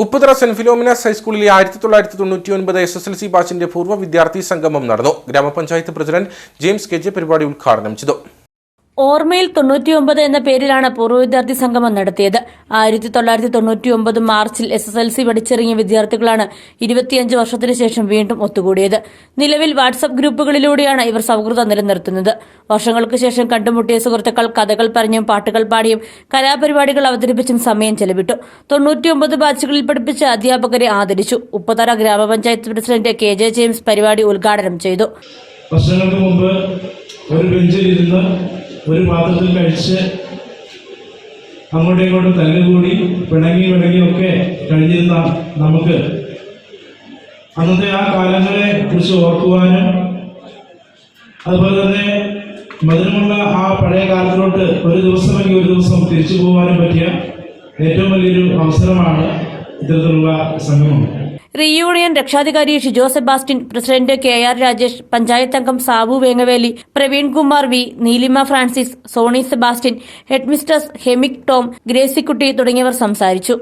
Upputhara saint Philomena's ഹൈസ്കൂളിലെ 1999 SSLC ബാച്ചിന്റെ പൂർവ്വ വിദ്യാർത്ഥി സംഗമം നടന്നു. ഗ്രാമപഞ്ചായത്ത് പ്രസിഡന്റ് ജെയിംസ് കെ പരിപാടി ഉദ്ഘാടനം ചെയ്തു. ഓർമ്മയിൽ 99 എന്ന പേരിലാണ് പൂർവ്വ വിദ്യാർത്ഥി സംഗമം നടത്തിയത്. 1999 മാർച്ചിൽ SSLC പഠിച്ചിറങ്ങിയ വിദ്യാർത്ഥികളാണ് 25 വർഷത്തിന് ശേഷം വീണ്ടും ഒത്തുകൂടിയത്. നിലവിൽ വാട്സ്ആപ്പ് ഗ്രൂപ്പുകളിലൂടെയാണ് ഇവർ സൗഹൃദം നിലനിർത്തുന്നത്. വർഷങ്ങൾക്ക് ശേഷം കണ്ടുമുട്ടിയ സുഹൃത്തുക്കൾ കഥകൾ പറഞ്ഞും പാട്ടുകൾ പാടിയും കലാപരിപാടികൾ അവതരിപ്പിച്ചും സമയം ചെലവിട്ടു. 99 ബാച്ചുകളിൽ പഠിപ്പിച്ച അധ്യാപകരെ ആദരിച്ചു. ഉപ്പുതറ ഗ്രാമപഞ്ചായത്ത് പ്രസിഡന്റ് KJ ജെയിംസ് പരിപാടി ഉദ്ഘാടനം ചെയ്തു. വർഷങ്ങൾക്ക് മുമ്പ് ഒരു ബെഞ്ചിലിരുന്ന് ഒരു പാത്രത്തിൽ കഴിച്ച് അങ്ങോട്ടും ഇങ്ങോട്ടും തല്ലുകൂടി പിണങ്ങിയൊക്കെ കഴിഞ്ഞിരുന്ന നമുക്ക് അന്നത്തെ ആ കാലങ്ങളെ കുറിച്ച് ഓർക്കുവാനും അതുപോലെ തന്നെ മധുരമുള്ള ആ പഴയ കാലത്തിലോട്ട് ഒരു ദിവസം തിരിച്ചു പോകാനും പറ്റിയ ഏറ്റവും വലിയൊരു അവസരമാണ് ഇത്തരത്തിലുള്ള സംഗമം. റീയൂണിയൻ രക്ഷാധികാരി Shijo Sebastian, president KR Rajesh, panchayat അംഗം Sabu Vengaveli, Praveen Kumar V, Neelima Francis, Sony Sebastian, headmistress ഹെമിക് ടോം, ഗ്രേസിക്കുട്ടി തുടങ്ങിയവർ സംസാരിച്ചു.